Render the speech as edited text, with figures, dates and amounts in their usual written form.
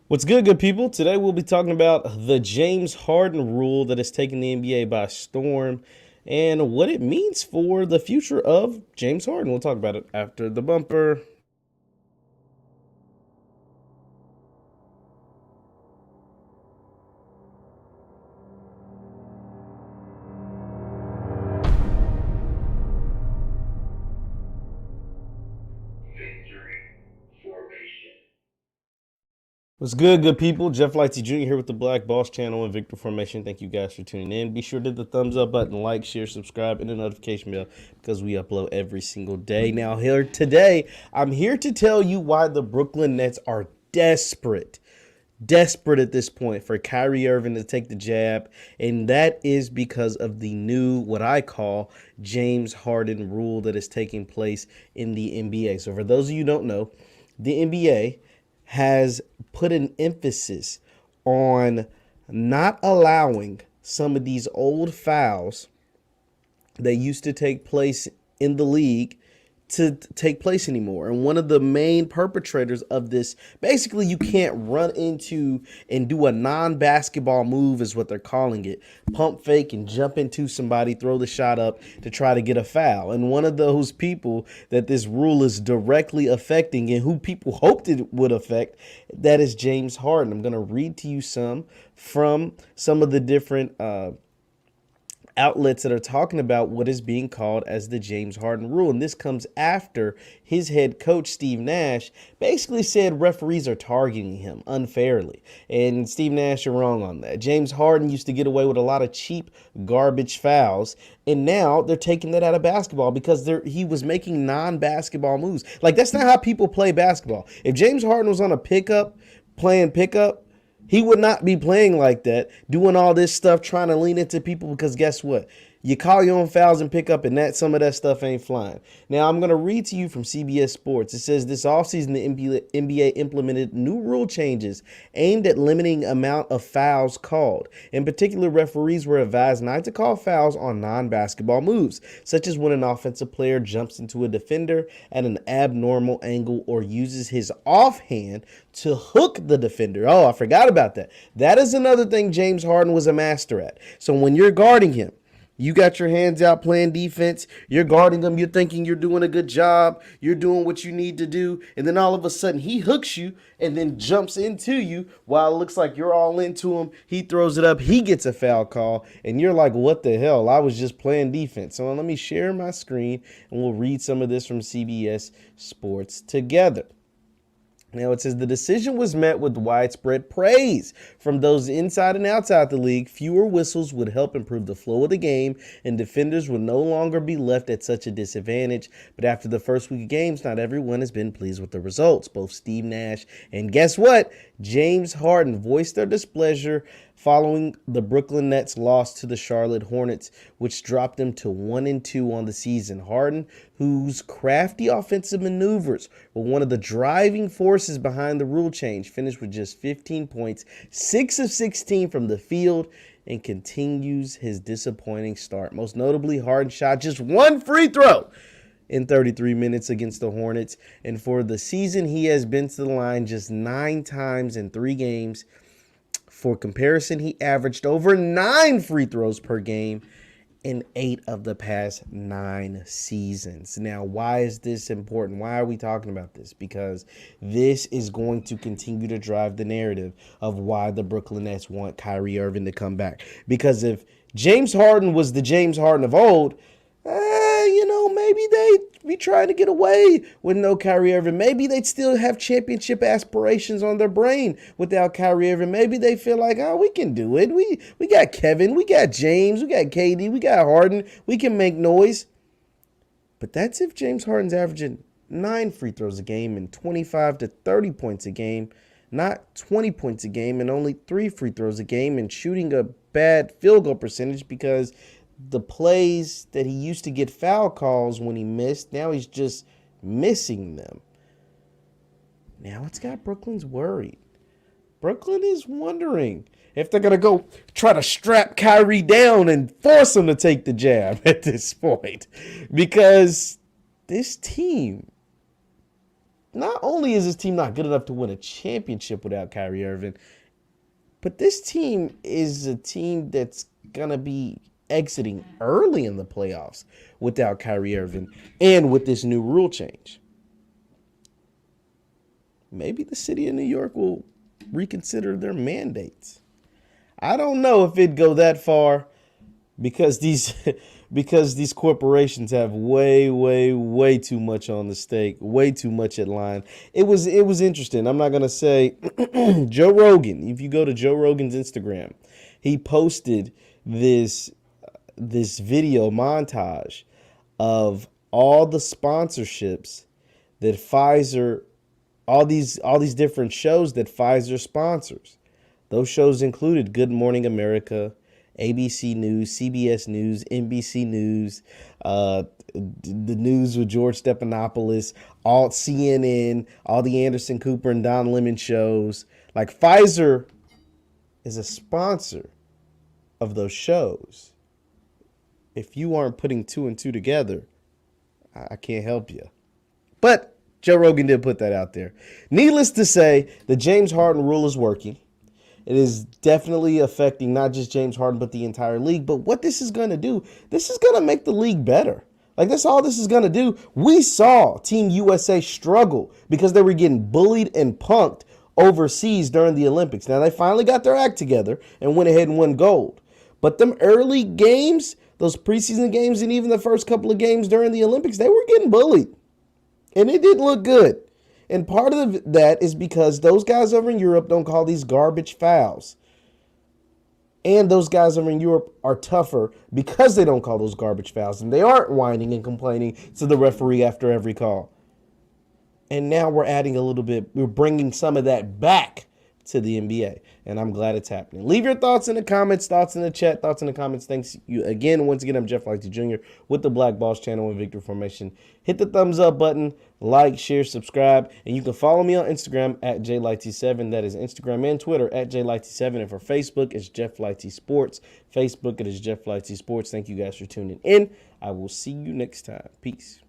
What's good, good people? Today we'll be talking about the James Harden rule that has taken the NBA by storm and what it means for the future of James Harden. We'll talk about it after the bumper. What's good, good people? Jeff Lightsey Jr. here with the Black Boss Channel and Victor Formation. Thank you guys for tuning in. Be sure to hit the thumbs up button, like, share, subscribe, and the notification bell because we upload every single day. Now, here today, I'm here to tell you why the Brooklyn Nets are desperate at this point for Kyrie Irving to take the jab, and that is because of the new, what I call, James Harden rule that is taking place in the NBA. So for those of you who don't know, the NBA has put an emphasis on not allowing some of these old fouls that used to take place in the league to take place anymore. And one of the main perpetrators of this, basically you can't run into and do a non-basketball move is what they're calling it. Pump fake and jump into somebody, throw the shot up to try to get a foul. And one of those people that this rule is directly affecting and who people hoped it would affect, that is James Harden. I'm going to read to you some from some of the different outlets that are talking about what is being called as the James Harden rule. And this comes after his head coach, Steve Nash, basically said referees are targeting him unfairly. And Steve Nash, you're wrong on that. James Harden used to get away with a lot of cheap garbage fouls, and now they're taking that out of basketball because he was making non-basketball moves. Like, that's not how people play basketball. If James Harden was on a playing pickup, he would not be playing like that, doing all this stuff, trying to lean into people, because guess what? You call your own fouls and pick up, and some of that stuff ain't flying. Now, I'm going to read to you from CBS Sports. It says this offseason, the NBA implemented new rule changes aimed at limiting amount of fouls called. In particular, referees were advised not to call fouls on non-basketball moves, such as when an offensive player jumps into a defender at an abnormal angle or uses his offhand to hook the defender. Oh, I forgot about that. That is another thing James Harden was a master at. So when you're guarding him, you got your hands out playing defense. You're guarding him. You're thinking you're doing a good job. You're doing what you need to do. And then all of a sudden he hooks you and then jumps into you while it looks like you're all into him. He throws it up. He gets a foul call. And you're like, what the hell? I was just playing defense. So let me share my screen and we'll read some of this from CBS Sports together. Now, it says the decision was met with widespread praise from those inside and outside the league. Fewer whistles would help improve the flow of the game, and defenders would no longer be left at such a disadvantage. But after the first week of games, not everyone has been pleased with the results. Both Steve Nash and guess what? James Harden voiced their displeasure following the Brooklyn Nets loss to the Charlotte Hornets, which dropped them to 1-2 on the season. Harden, whose crafty offensive maneuvers were one of the driving forces behind the rule change, finished with just 15 points, 6 of 16 from the field, and continues his disappointing start. Most notably, Harden shot just one free throw in 33 minutes against the Hornets, and for the season, he has been to the line just 9 times in 3 games. For comparison, he averaged over 9 free throws per game in 8 of the past 9 seasons. Now, why is this important? Why are we talking about this? Because this is going to continue to drive the narrative of why the Brooklyn Nets want Kyrie Irving to come back. Because if James Harden was the James Harden of old, maybe they'd be trying to get away with no Kyrie Irving. Maybe they'd still have championship aspirations on their brain without Kyrie Irving. Maybe they feel like, we can do it. We got Kevin, we got James, we got KD, we got Harden. We can make noise. But that's if James Harden's averaging 9 free throws a game and 25 to 30 points a game, not 20 points a game and only 3 free throws a game, and shooting a bad field goal percentage because the plays that he used to get foul calls when he missed, now he's just missing them. Now it's got Brooklyn's worried. Brooklyn is wondering if they're going to go try to strap Kyrie down and force him to take the jab at this point. Because this team, not only is this team not good enough to win a championship without Kyrie Irving, but this team is a team that's going to be exiting early in the playoffs without Kyrie Irving and with this new rule change. Maybe the city of New York will reconsider their mandates. I don't know if it'd go that far because these corporations have way too much on the stake, way too much at line. It was interesting. I'm not gonna say Joe Rogan. If you go to Joe Rogan's Instagram, he posted this video montage of all the sponsorships that Pfizer, all these different shows that Pfizer sponsors. Those shows included Good Morning America, ABC News, CBS News, NBC News, the news with George Stephanopoulos, all CNN, all the Anderson Cooper and Don Lemon shows. Like, Pfizer is a sponsor of those shows. If you aren't putting two and two together, I can't help you. But Joe Rogan did put that out there. Needless to say, the James Harden rule is working. It is definitely affecting not just James Harden, but the entire league. But what this is going to do, this is going to make the league better. Like, that's all this is going to do. We saw Team USA struggle because they were getting bullied and punked overseas during the Olympics. Now, they finally got their act together and went ahead and won gold. But them early games, those preseason games, and even the first couple of games during the Olympics, they were getting bullied. And it didn't look good. And part of that is because those guys over in Europe don't call these garbage fouls. And those guys over in Europe are tougher because they don't call those garbage fouls. And they aren't whining and complaining to the referee after every call. And now we're bringing some of that back to the NBA. And I'm glad it's happening. Leave your thoughts in the comments, thoughts in the chat, thoughts in the comments. Thanks you again. Once again, I'm Jeff Lighty Jr. with the Black Balls channel and Victory Formation. Hit the thumbs up button, like, share, subscribe, and you can follow me on Instagram at JLighty7. That is Instagram and Twitter at JLighty7. And for Facebook, it's Jeff Lighty Sports. Facebook, it is Jeff Lighty Sports. Thank you guys for tuning in. I will see you next time. Peace.